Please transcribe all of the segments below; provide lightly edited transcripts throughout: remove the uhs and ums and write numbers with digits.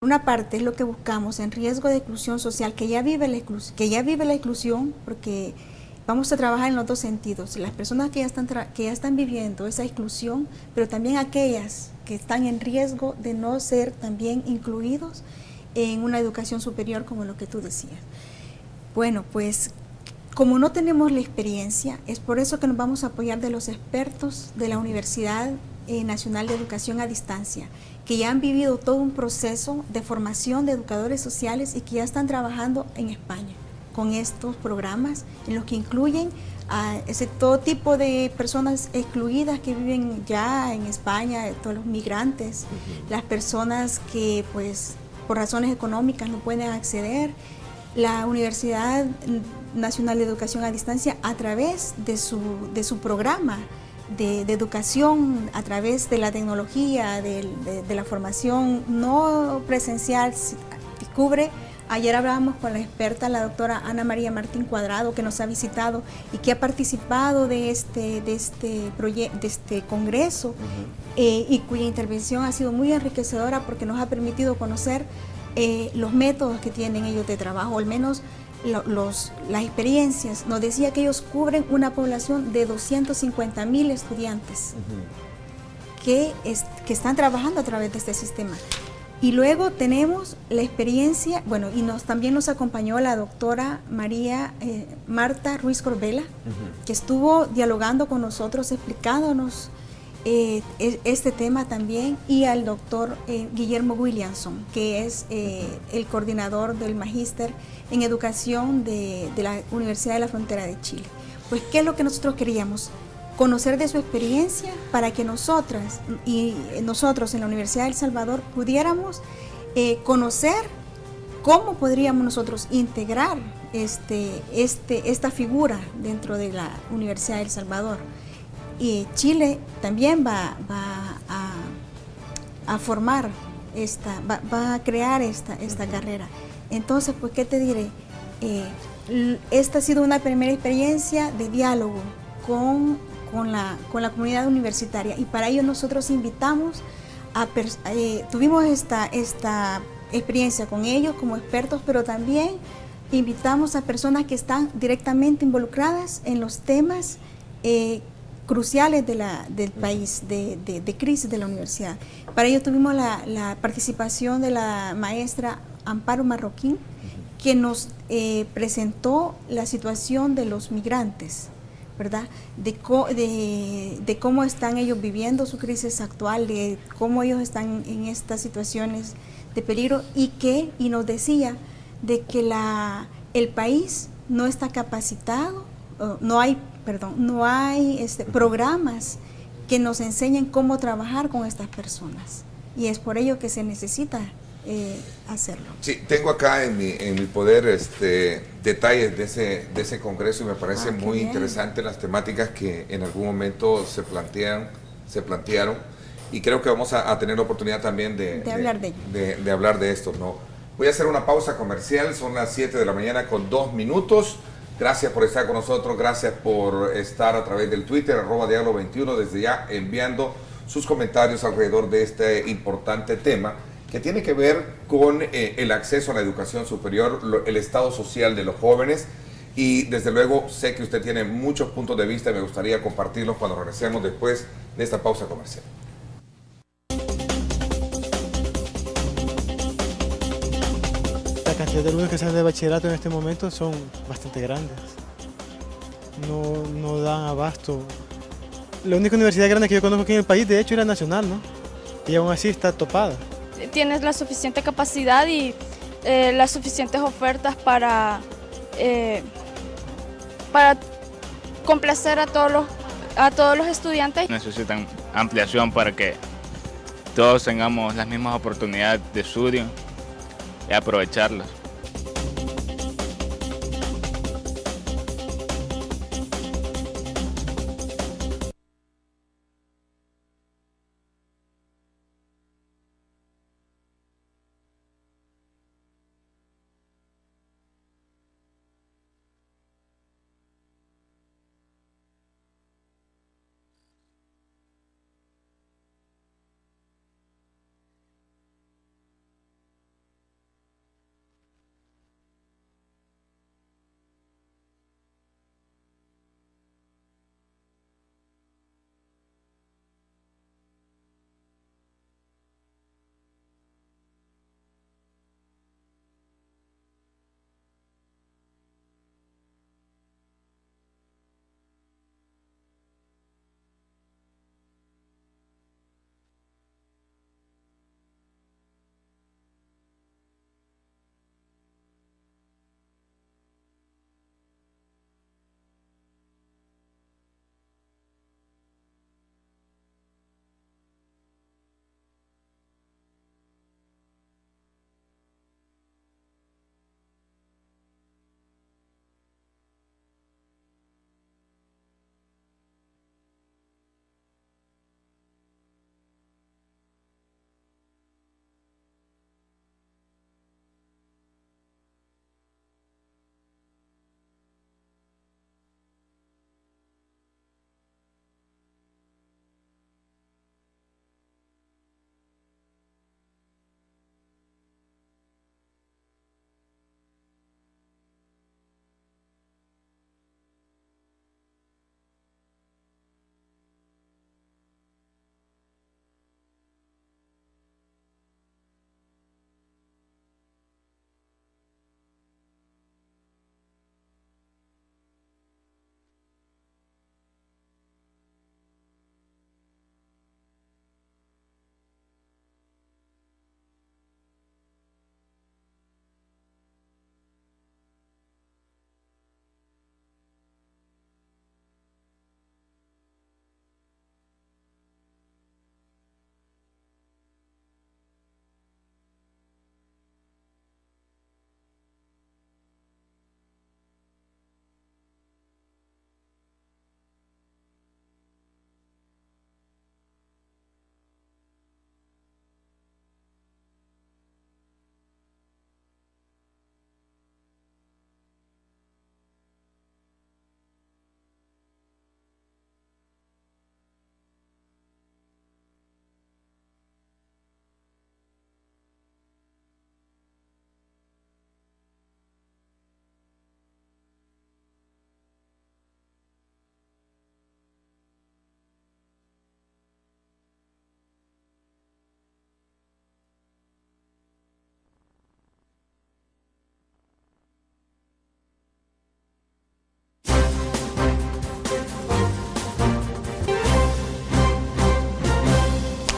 una parte es lo que buscamos en riesgo de exclusión social, que ya vive la exclusión, porque vamos a trabajar en los dos sentidos, las personas que ya están viviendo esa exclusión, pero también aquellas que están en riesgo de no ser también incluidos en una educación superior como lo que tú decías. Bueno, pues como no tenemos la experiencia, es por eso que nos vamos a apoyar de los expertos de la Universidad Nacional de Educación a Distancia, que ya han vivido todo un proceso de formación de educadores sociales y que ya están trabajando en España con estos programas en los que incluyen a todo tipo de personas excluidas que viven ya en España, todos los migrantes, las personas que pues por razones económicas no pueden acceder. La Universidad Nacional de Educación a Distancia, a través de su programa de educación, a través de la tecnología, de la formación no presencial, cubre. Ayer hablábamos con la experta, la doctora Ana María Martín Cuadrado, que nos ha visitado y que ha participado de este congreso, y cuya intervención ha sido muy enriquecedora porque nos ha permitido conocer los métodos que tienen ellos de trabajo, al menos las experiencias. Nos decía que ellos cubren una población de 250,000 estudiantes que están trabajando a través de este sistema. Y luego tenemos la experiencia, bueno, y también nos acompañó la doctora Marta Ruiz Corbela, que estuvo dialogando con nosotros, explicándonos este tema también, y al doctor Guillermo Williamson, que es el coordinador del magíster en educación de la Universidad de la Frontera de Chile. Pues, ¿qué es lo que nosotros queríamos? Conocer de su experiencia para que nosotros en la Universidad de El Salvador pudiéramos conocer cómo podríamos nosotros integrar esta figura dentro de la Universidad de El Salvador. Y Chile también va a formar va a crear esta carrera. Entonces, pues, ¿qué te diré? Esta ha sido una primera experiencia de diálogo con la comunidad universitaria, y para ello nosotros invitamos tuvimos esta experiencia con ellos como expertos, pero también invitamos a personas que están directamente involucradas en los temas cruciales del país, de crisis de la universidad. Para ello tuvimos la participación de la maestra Amparo Marroquín, que nos presentó la situación de los migrantes, ¿verdad? De cómo están ellos viviendo su crisis actual, de cómo ellos están en estas situaciones de peligro, y nos decía de que el país no está capacitado, no hay programas que nos enseñen cómo trabajar con estas personas, y es por ello que se necesita hacerlo. Sí, tengo acá en mi poder detalles de ese congreso, y me parece muy interesante las temáticas que en algún momento se plantearon, y creo que vamos a tener la oportunidad también de hablar de esto, ¿no? Voy a hacer una pausa comercial, son las 7 de la mañana con 2 minutos. Gracias por estar con nosotros, gracias por estar a través del Twitter, @diálogo21, desde ya enviando sus comentarios alrededor de este importante tema que tiene que ver con el acceso a la educación superior, el estado social de los jóvenes, y desde luego sé que usted tiene muchos puntos de vista y me gustaría compartirlos cuando regresemos después de esta pausa comercial. La cantidad de alumnos que salen de bachillerato en este momento son bastante grandes. No dan abasto. La única universidad grande que yo conozco aquí en el país, de hecho, es la Nacional, ¿no? Y aún así está topada. Tienes la suficiente capacidad y las suficientes ofertas para complacer a todos los estudiantes. Necesitan ampliación para que todos tengamos las mismas oportunidades de estudio y aprovecharlas.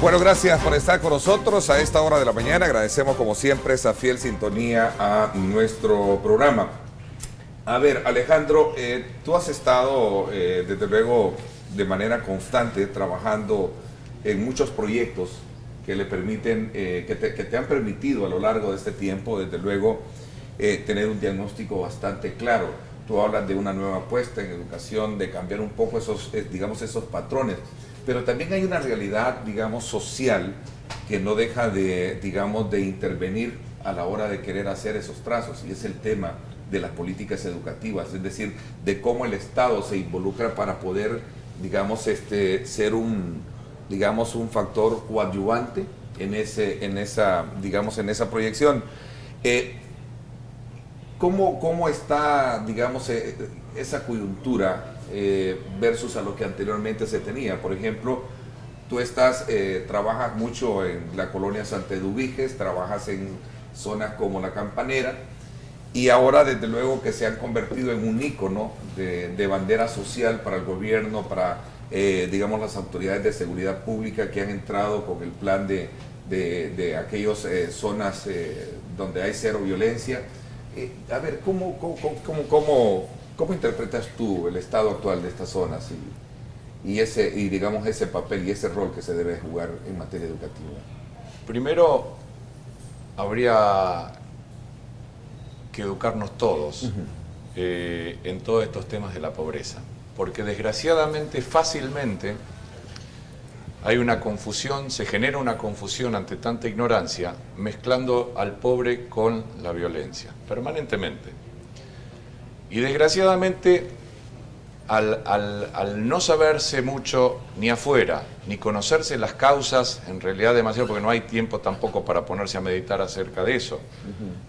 Bueno, gracias por estar con nosotros a esta hora de la mañana. Agradecemos como siempre esa fiel sintonía a nuestro programa. A ver, Alejandro, tú has estado desde luego de manera constante trabajando en muchos proyectos que le permiten, que te han permitido a lo largo de este tiempo, desde luego, tener un diagnóstico bastante claro. Tú hablas de una nueva apuesta en educación, de cambiar un poco esos, digamos, esos patrones. Pero también hay una realidad, digamos, social que no deja de, digamos, de intervenir a la hora de querer hacer esos trazos, y es el tema de las políticas educativas, es decir, de cómo el Estado se involucra para poder, digamos, ser un factor coadyuvante en esa proyección. ¿Cómo está, digamos, esa coyuntura versus a lo que anteriormente se tenía? Por ejemplo, tú trabajas mucho en la colonia Santa Eduviges, trabajas en zonas como La Campanera, y ahora desde luego que se han convertido en un ícono de bandera social para el gobierno, para digamos las autoridades de seguridad pública que han entrado con el plan de aquellas zonas donde hay cero violencia. A ver, ¿cómo interpretas tú el estado actual de estas zonas y digamos ese papel y ese rol que se debe jugar en materia educativa? Primero, habría que educarnos todos en todos estos temas de la pobreza, porque desgraciadamente fácilmente hay una confusión, se genera una confusión ante tanta ignorancia, mezclando al pobre con la violencia, permanentemente. Y desgraciadamente, al no saberse mucho ni afuera, ni conocerse las causas, en realidad demasiado, porque no hay tiempo tampoco para ponerse a meditar acerca de eso,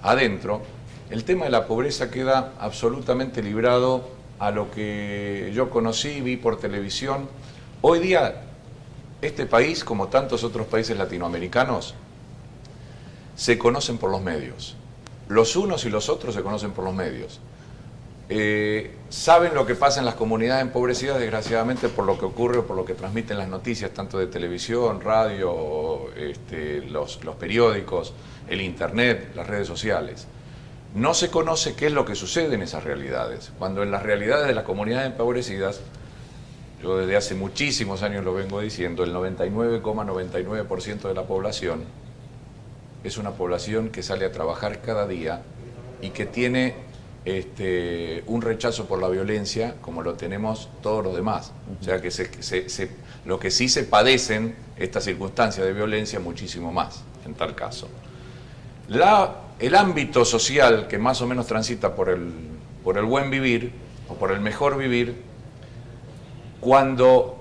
adentro, el tema de la pobreza queda absolutamente librado a lo que yo conocí, vi por televisión. Hoy día, este país, como tantos otros países latinoamericanos, se conocen por los medios. Los unos y los otros se conocen por los medios. Saben lo que pasa en las comunidades empobrecidas, desgraciadamente, por lo que ocurre o por lo que transmiten las noticias, tanto de televisión, radio, los periódicos, el internet, las redes sociales. No se conoce qué es lo que sucede en esas realidades, cuando en las realidades de las comunidades empobrecidas, yo desde hace muchísimos años lo vengo diciendo, el 99,99% de la población es una población que sale a trabajar cada día y que tiene un rechazo por la violencia como lo tenemos todos los demás. O sea que lo que sí se padecen estas circunstancias de violencia muchísimo más en tal caso. El ámbito social que más o menos transita por el buen vivir o por el mejor vivir, cuando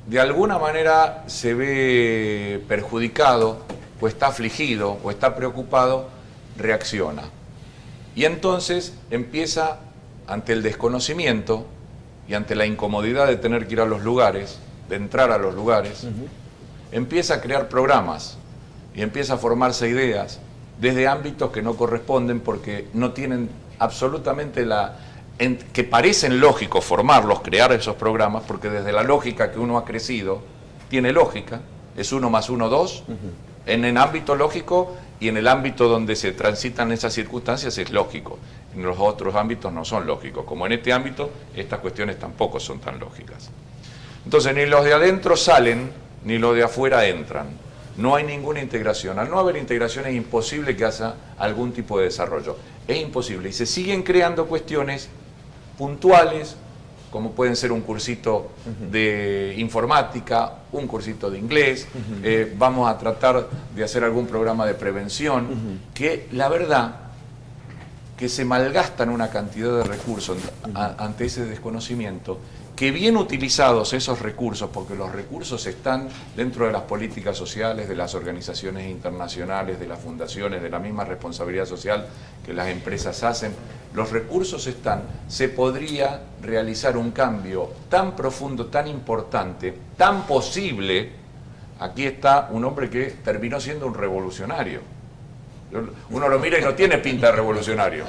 de alguna manera se ve perjudicado o está afligido o está preocupado, reacciona. Y entonces empieza, ante el desconocimiento y ante la incomodidad de tener que ir a los lugares, de entrar a los lugares, empieza a crear programas y empieza a formarse ideas desde ámbitos que no corresponden porque no tienen absolutamente que parecen lógicos formarlos, crear esos programas, porque desde la lógica que uno ha crecido, tiene lógica, es 1 más 1, 2, en el ámbito lógico y en el ámbito donde se transitan esas circunstancias es lógico, en los otros ámbitos no son lógicos, como en este ámbito estas cuestiones tampoco son tan lógicas. Entonces ni los de adentro salen, ni los de afuera entran, no hay ninguna integración. Al no haber integración es imposible que haya algún tipo de desarrollo, es imposible, y se siguen creando cuestiones puntuales, como pueden ser un cursito de informática, un cursito de inglés, vamos a tratar de hacer algún programa de prevención, que la verdad que se malgastan una cantidad de recursos ante ese desconocimiento, que bien utilizados esos recursos, porque los recursos están dentro de las políticas sociales, de las organizaciones internacionales, de las fundaciones, de la misma responsabilidad social que las empresas hacen, los recursos están, se podría realizar un cambio tan profundo, tan importante, tan posible. Aquí está un hombre que terminó siendo un revolucionario. Uno lo mira y no tiene pinta de revolucionario,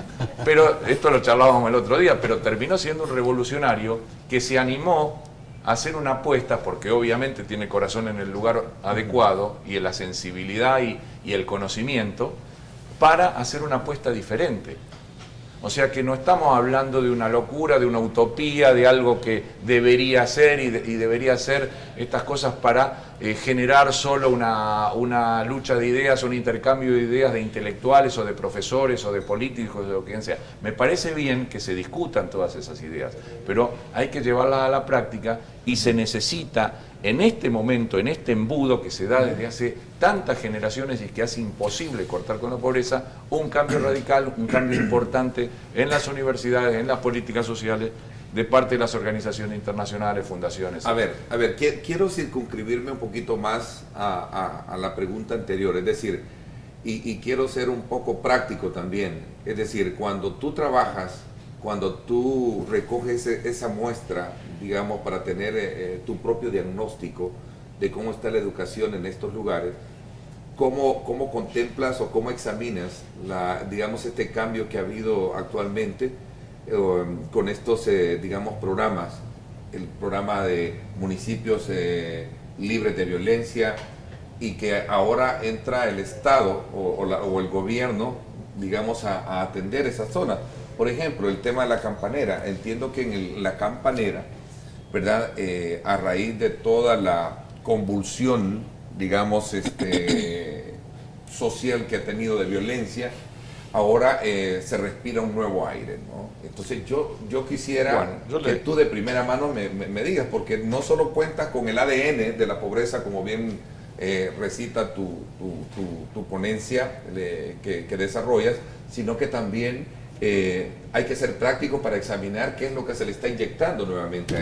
pero esto lo charlábamos el otro día, pero terminó siendo un revolucionario que se animó hacer una apuesta, porque obviamente tiene el corazón en el lugar adecuado y en la sensibilidad y el conocimiento, para hacer una apuesta diferente. O sea que no estamos hablando de una locura, de una utopía, de algo que debería ser y debería ser estas cosas para generar solo una lucha de ideas, un intercambio de ideas de intelectuales o de profesores o de políticos, de lo que sea. Me parece bien que se discutan todas esas ideas, pero hay que llevarlas a la práctica y se necesita en este momento, en este embudo que se da desde hace tantas generaciones y que hace imposible cortar con la pobreza, un cambio radical, un cambio importante en las universidades, en las políticas sociales, de parte de las organizaciones internacionales, fundaciones. A ver, quiero circunscribirme un poquito más a la pregunta anterior, es decir, y quiero ser un poco práctico también, es decir, cuando tú trabajas, cuando tú recoges esa muestra, digamos, para tener tu propio diagnóstico de cómo está la educación en estos lugares, ¿cómo contemplas o cómo examinas, digamos, este cambio que ha habido actualmente con estos, digamos, programas, el programa de municipios libres de violencia, y que ahora entra el Estado o el gobierno, digamos, a atender esa zona? Por ejemplo, el tema de la campanera. Entiendo que en la campanera, ¿verdad? A raíz de toda la convulsión, digamos, social que ha tenido de violencia, ahora se respira un nuevo aire, ¿no? Entonces yo quisiera que tú de primera mano me digas, porque no solo cuentas con el ADN de la pobreza, como bien recita tu ponencia que desarrollas, sino que también hay que ser práctico para examinar qué es lo que se le está inyectando nuevamente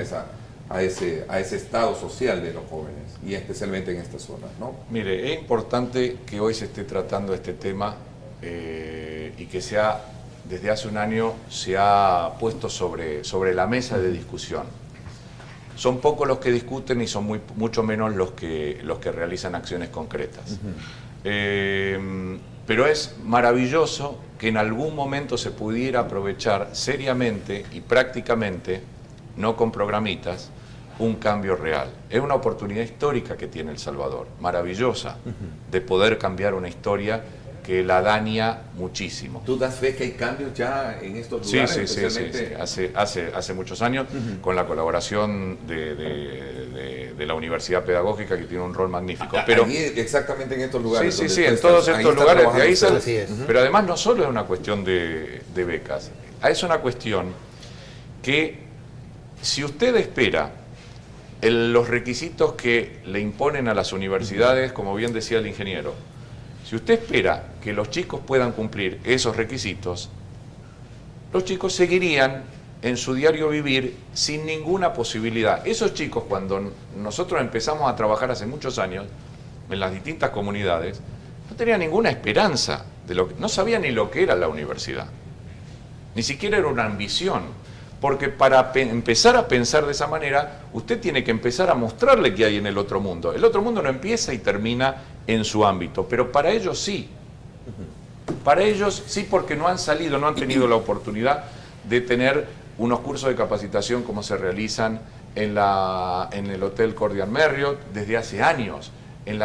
a ese estado social de los jóvenes, y especialmente en estas zonas, ¿no? Mire, es importante que hoy se esté tratando este tema y que desde hace un año se ha puesto sobre la mesa de discusión. Son pocos los que discuten y son mucho menos los que realizan acciones concretas. Pero es maravilloso que en algún momento se pudiera aprovechar seriamente y prácticamente, no con programitas, un cambio real. Es una oportunidad histórica que tiene El Salvador, maravillosa, de poder cambiar una historia que la daña muchísimo. ¿Tú das fe que hay cambios ya en estos lugares? Sí, especialmente... sí. Hace muchos años, con la colaboración de la Universidad Pedagógica, que tiene un rol magnífico. Pero ahí, exactamente en estos lugares. Sí, en todos estos lugares. De ahí sale, pero además no solo es una cuestión de becas, es una cuestión que si usted espera los requisitos que le imponen a las universidades, como bien decía el ingeniero, si usted espera que los chicos puedan cumplir esos requisitos, los chicos seguirían en su diario vivir sin ninguna posibilidad. Esos chicos, cuando nosotros empezamos a trabajar hace muchos años en las distintas comunidades, no tenían ninguna esperanza, no sabían ni lo que era la universidad. Ni siquiera era una ambición. Porque para empezar a pensar de esa manera, usted tiene que empezar a mostrarle qué hay en el otro mundo. El otro mundo no empieza y termina en su ámbito, pero para ellos sí. Para ellos sí, porque no han tenido la oportunidad de tener unos cursos de capacitación como se realizan en el Hotel Cordial Marriott desde hace años, en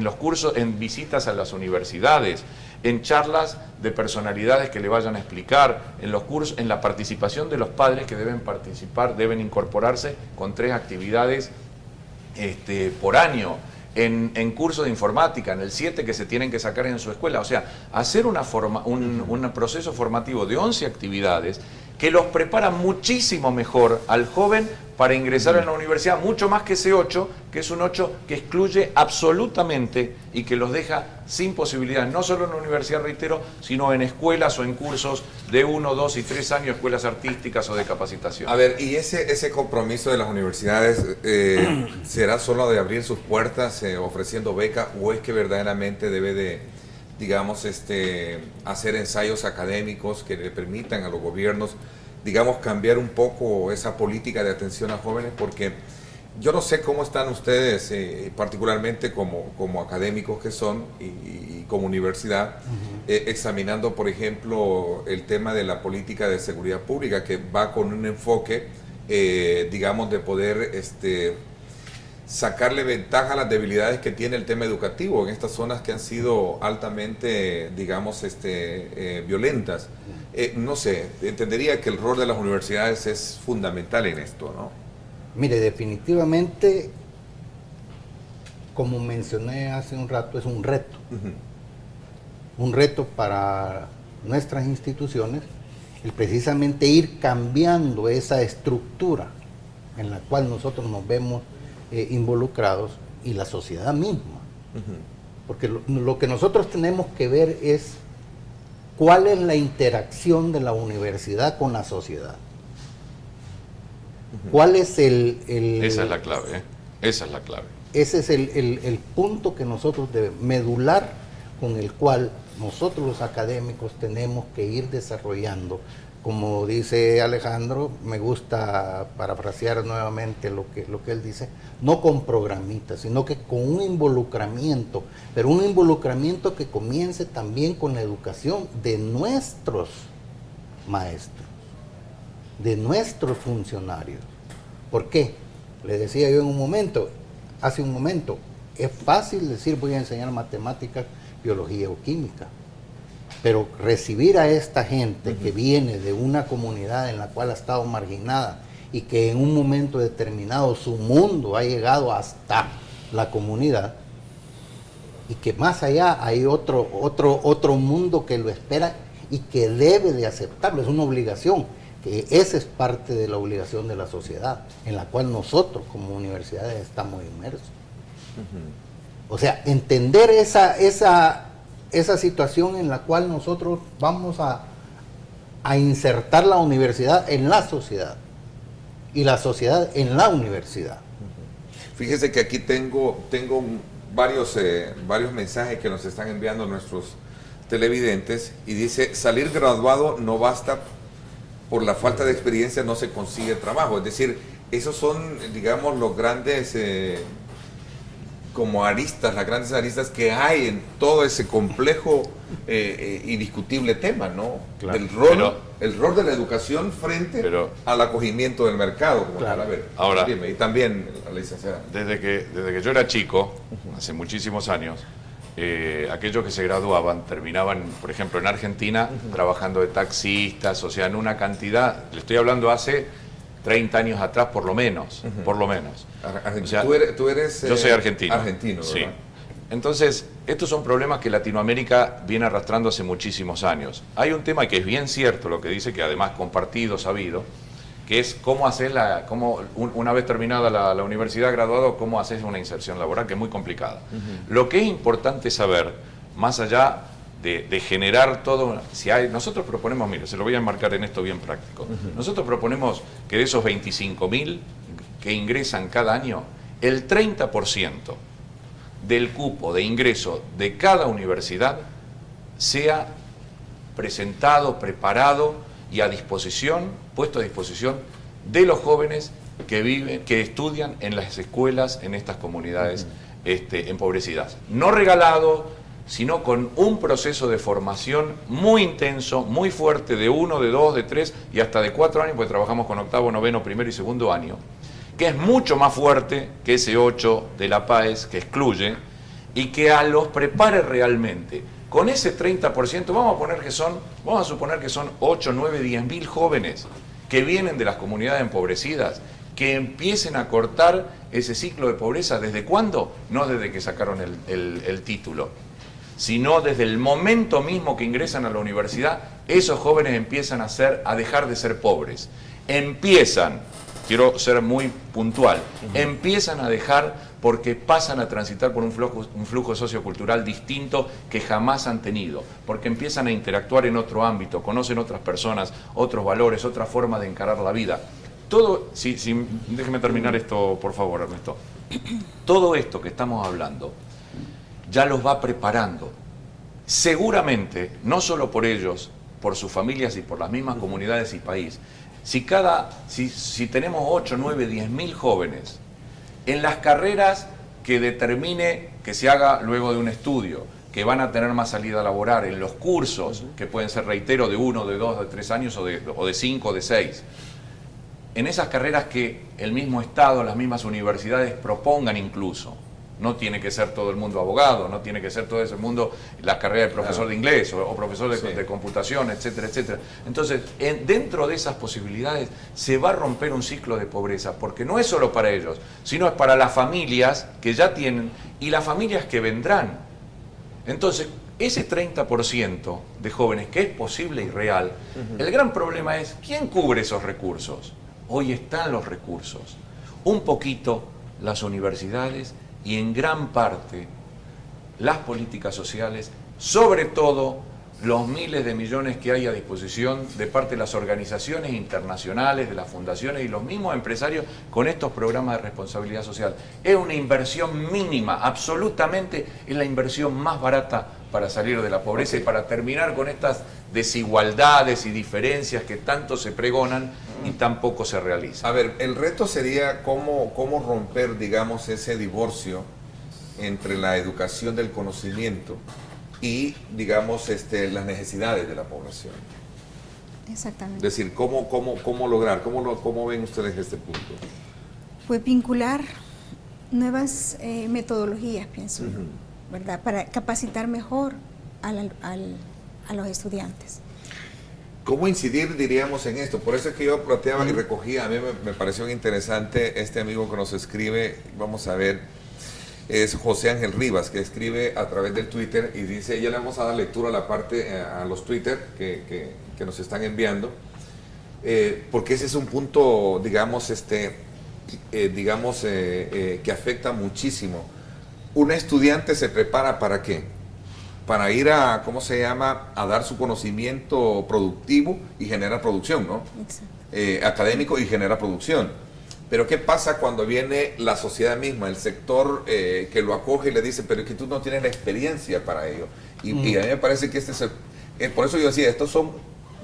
los cursos, en visitas a las universidades, en charlas de personalidades que le vayan a explicar, en los cursos, en la participación de los padres que deben participar, deben incorporarse con 3 actividades por año, en cursos de informática, en el 7 que se tienen que sacar en su escuela. O sea, hacer un proceso formativo de 11 actividades que los prepara muchísimo mejor al joven para ingresar en la universidad, mucho más que ese 8, que es un 8 que excluye absolutamente y que los deja sin posibilidades, no solo en la universidad, reitero, sino en escuelas o en cursos de 1, 2 y 3 años, escuelas artísticas o de capacitación. A ver, ¿y ese compromiso de las universidades será solo de abrir sus puertas ofreciendo becas, o es que verdaderamente debe de, digamos, hacer ensayos académicos que le permitan a los gobiernos, digamos, cambiar un poco esa política de atención a jóvenes? Porque yo no sé cómo están ustedes, particularmente como académicos que son y como universidad, examinando, por ejemplo, el tema de la política de seguridad pública, que va con un enfoque, digamos, de poder sacarle ventaja a las debilidades que tiene el tema educativo en estas zonas que han sido altamente, digamos, violentas. No sé, entendería que el rol de las universidades es fundamental en esto, ¿no? Mire, definitivamente, como mencioné hace un rato, es un reto. Un reto para nuestras instituciones, el precisamente ir cambiando esa estructura en la cual nosotros nos vemos involucrados y la sociedad misma. Porque lo que nosotros tenemos que ver es cuál es la interacción de la universidad con la sociedad. ¿Cuál es Esa es la clave, esa es la clave. Ese es el punto que nosotros debemos, medular, con el cual nosotros los académicos tenemos que ir desarrollando. Como dice Alejandro, me gusta parafrasear nuevamente lo que él dice, no con programitas, sino que con un involucramiento, pero un involucramiento que comience también con la educación de nuestros maestros, de nuestros funcionarios. ¿Por qué? Le decía yo hace un momento, es fácil decir voy a enseñar matemáticas, biología o química, pero recibir a esta gente que viene de una comunidad en la cual ha estado marginada y que en un momento determinado su mundo ha llegado hasta la comunidad y que más allá hay otro mundo que lo espera y que debe de aceptarlo, es una obligación, que esa es parte de la obligación de la sociedad en la cual nosotros como universidades estamos inmersos. O sea, entender esa situación en la cual nosotros vamos a insertar la universidad en la sociedad y la sociedad en la universidad. Fíjese que aquí tengo varios mensajes que nos están enviando nuestros televidentes y dice, salir graduado no basta, por la falta de experiencia no se consigue trabajo. Es decir, esos son, digamos, los grandes las grandes aristas que hay en todo ese complejo y discutible tema, ¿no? Claro. El rol de la educación frente al acogimiento del mercado. Claro. A ver, ahora, dime, y también la licenciada. Desde que yo era chico, hace muchísimos años, aquellos que se graduaban terminaban, por ejemplo, en Argentina, trabajando de taxistas, o sea, en una cantidad, le estoy hablando hace 30 años atrás por lo menos, O sea, tú eres yo soy argentino. Argentino, ¿verdad? Sí. Entonces, estos son problemas que Latinoamérica viene arrastrando hace muchísimos años. Hay un tema que es bien cierto, lo que dice, que además compartido, sabido, que es cómo hacer una vez terminada la universidad, graduado, cómo haces una inserción laboral, que es muy complicada. Lo que es importante saber, más allá de generar todo, nosotros proponemos, mire, se lo voy a enmarcar en esto bien práctico. Nosotros proponemos que de esos 25.000 que ingresan cada año, el 30% del cupo de ingreso de cada universidad sea presentado, preparado y puesto a disposición de los jóvenes que estudian en las escuelas en estas comunidades empobrecidas. No regalado, sino con un proceso de formación muy intenso, muy fuerte, de 1, de 2, de 3 y hasta de 4 años, porque trabajamos con octavo, noveno, primero y segundo año, que es mucho más fuerte que ese 8 de la PAES que excluye y que los prepare realmente. Con ese 30%, vamos a suponer que son 8, 9, 10.000 jóvenes que vienen de las comunidades empobrecidas, que empiecen a cortar ese ciclo de pobreza. ¿Desde cuándo? No desde que sacaron el título, sino desde el momento mismo que ingresan a la universidad, esos jóvenes empiezan a dejar de ser pobres. Quiero ser muy puntual, empiezan a dejar porque pasan a transitar por un flujo sociocultural distinto que jamás han tenido, porque empiezan a interactuar en otro ámbito, conocen otras personas, otros valores, otra forma de encarar la vida. Déjeme terminar esto, por favor, Ernesto. Todo esto que estamos hablando ya los va preparando. Seguramente, no solo por ellos, por sus familias y por las mismas comunidades y país. Si tenemos 8, 9, 10.000 jóvenes en las carreras que determine que se haga luego de un estudio, que van a tener más salida laboral, en los cursos, que pueden ser, reitero, de 1, de 2, de 3 años o de 5, de 6. En esas carreras que el mismo Estado, las mismas universidades propongan incluso. No tiene que ser todo el mundo abogado, no tiene que ser todo ese mundo la carrera de profesor de inglés o profesor de computación, etcétera, etcétera. Entonces, dentro de esas posibilidades se va a romper un ciclo de pobreza, porque no es solo para ellos, sino es para las familias que ya tienen y las familias que vendrán. Entonces, ese 30% de jóvenes que es posible y real, el gran problema es ¿quién cubre esos recursos? Hoy están los recursos. Un poquito las universidades y en gran parte las políticas sociales, sobre todo los miles de millones que hay a disposición de parte de las organizaciones internacionales, de las fundaciones y los mismos empresarios con estos programas de responsabilidad social. Es una inversión mínima, absolutamente es la inversión más barata para salir de la pobreza y para terminar con estas desigualdades y diferencias que tanto se pregonan y tan poco se realizan. A ver, el reto sería cómo romper, digamos, ese divorcio entre la educación del conocimiento y, digamos, las necesidades de la población. Exactamente. Es decir, ¿cómo lograr? ¿Cómo ven ustedes este punto? Pues vincular nuevas metodologías, pienso, ¿verdad? Para capacitar mejor a los estudiantes. ¿Cómo incidir, diríamos, en esto? Por eso es que yo planteaba y recogía, a mí me pareció interesante este amigo que nos escribe, vamos a ver, es José Ángel Rivas, que escribe a través del Twitter y dice, ya le vamos a dar lectura a la parte, a los Twitter que nos están enviando, porque ese es un punto, digamos, que afecta muchísimo. Un estudiante se prepara ¿para qué? Para ir a, ¿cómo se llama?, a dar su conocimiento productivo y generar producción, ¿no? Académico y genera producción. Pero ¿qué pasa cuando viene la sociedad misma, el sector que lo acoge y le dice, pero es que tú no tienes la experiencia para ello? Y a mí me parece que por eso yo decía, estos son,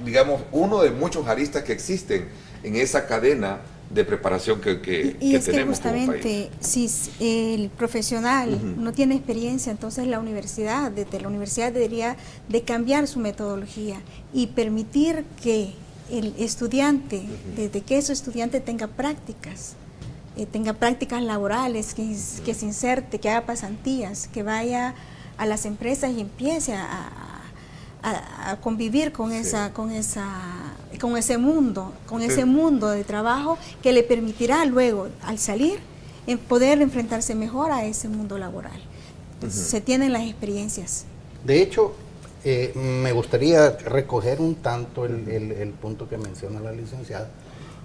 digamos, uno de muchos aristas que existen en esa cadena de preparación que es tenemos que justamente si el profesional no tiene experiencia, entonces la universidad debería de cambiar su metodología y permitir que el estudiante, desde que ese estudiante tenga prácticas laborales, que se inserte, que haga pasantías, que vaya a las empresas y empiece a convivir con ese mundo de trabajo que le permitirá luego, al salir, poder enfrentarse mejor a ese mundo laboral. Entonces, se tienen las experiencias. De hecho, me gustaría recoger un tanto el punto que menciona la licenciada,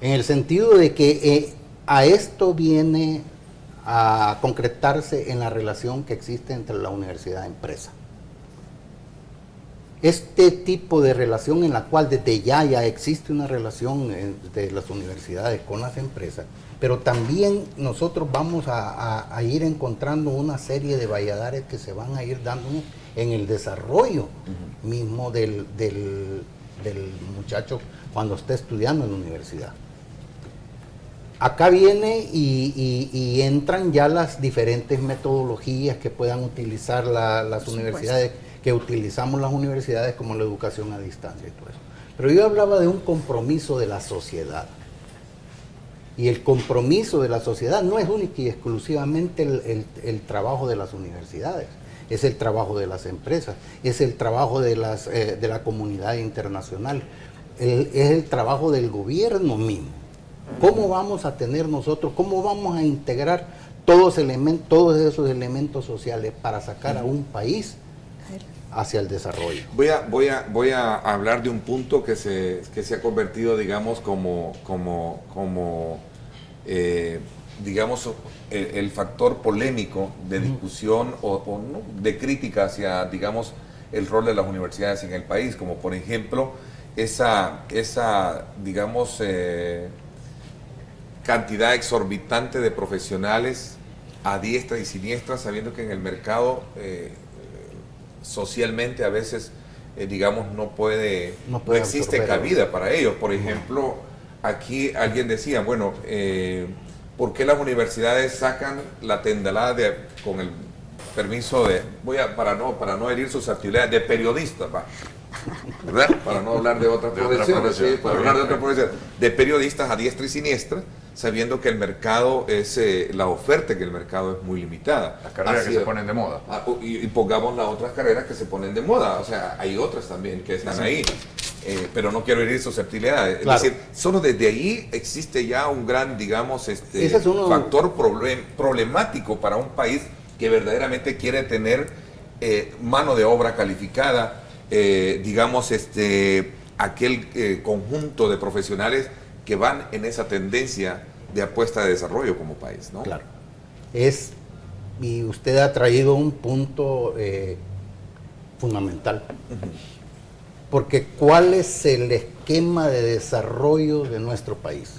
en el sentido de que a esto viene a concretarse en la relación que existe entre la universidad y empresa. Este tipo de relación en la cual desde ya existe una relación de las universidades con las empresas, pero también nosotros vamos a ir encontrando una serie de valladares que se van a ir dando en el desarrollo mismo del muchacho cuando está estudiando en la universidad. Acá viene y entran ya las diferentes metodologías que puedan utilizar las universidades, que utilizamos las universidades, como la educación a distancia y todo eso. Pero yo hablaba de un compromiso de la sociedad. Y el compromiso de la sociedad no es único y exclusivamente el trabajo de las universidades, es el trabajo de las empresas, es el trabajo de la comunidad internacional, es el trabajo del gobierno mismo. ¿Cómo vamos a tener nosotros, cómo vamos a integrar todos esos elementos sociales para sacar a un país hacia el desarrollo? Voy a hablar de un punto que se ha convertido, digamos, digamos, el factor polémico de discusión o de crítica hacia, digamos, el rol de las universidades en el país, como por ejemplo esa digamos, cantidad exorbitante de profesionales a diestra y siniestra, sabiendo que en el mercado socialmente a veces, digamos, no existe cabida para ellos. Por ejemplo, aquí alguien decía, bueno, ¿por qué las universidades sacan la tendalada con el permiso de, para no herir susceptibilidades, de periodistas, ¿verdad? Para no hablar de otra profesión, ¿sí? Para hablar de otra profesión, de periodistas a diestra y siniestra, sabiendo que el mercado es, la oferta que el mercado es muy limitada. Las carreras Así que se ponen de moda. Y pongamos las otras carreras que se ponen de moda, o sea, hay otras también que están ahí. Pero no quiero herir susceptibilidades. Claro. Es decir, solo desde ahí existe ya un gran, digamos, Ese es factor problemático para un país que verdaderamente quiere tener mano de obra calificada, digamos, aquel conjunto de profesionales que van en esa tendencia de apuesta de desarrollo como país, ¿no? Claro. Y usted ha traído un punto fundamental. Porque ¿cuál es el esquema de desarrollo de nuestro país?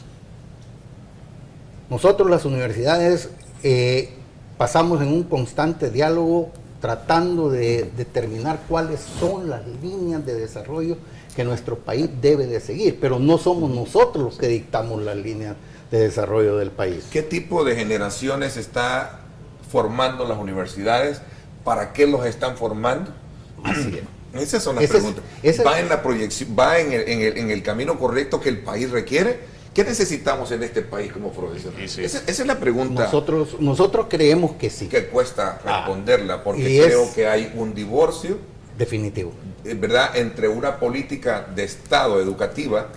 Nosotros, las universidades, pasamos en un constante diálogo tratando de determinar cuáles son las líneas de desarrollo que nuestro país debe de seguir, pero no somos nosotros los que dictamos las líneas de desarrollo del país. ¿Qué tipo de generaciones está formando las universidades? ¿Para qué los están formando? Así es. Esas son las preguntas. ¿Va en la proyección, va en el camino correcto que el país requiere? ¿Qué necesitamos en este país como profesionales? Sí. Esa es la pregunta. Nosotros creemos que sí. Que cuesta responderla, porque y creo que hay un divorcio, definitivo, ¿verdad?, entre una política de Estado educativa,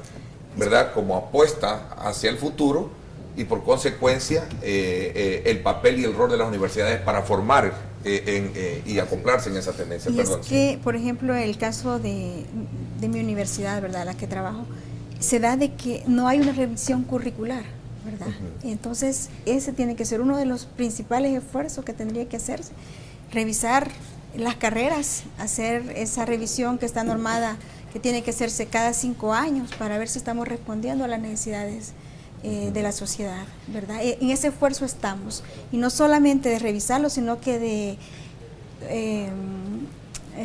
¿verdad?, como apuesta hacia el futuro, y por consecuencia el papel y el rol de las universidades para formar y acoplarse en esa tendencia. Y Perdón, es que, por ejemplo, el caso de mi universidad, ¿verdad?, la que trabajo, se da de que no hay una revisión curricular, ¿verdad? Entonces, ese tiene que ser uno de los principales esfuerzos que tendría que hacerse, revisar las carreras, hacer esa revisión que está normada, que tiene que hacerse cada 5 años para ver si estamos respondiendo a las necesidades de la sociedad, ¿verdad? En ese esfuerzo estamos, y no solamente de revisarlo, sino que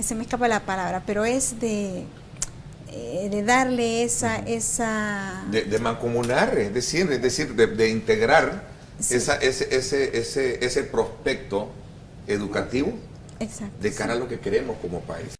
se me escapa la palabra, pero es de darle esa de mancomunar, es decir, de integrar, sí, ese prospecto educativo, exacto, de cara sí, a lo que queremos como país.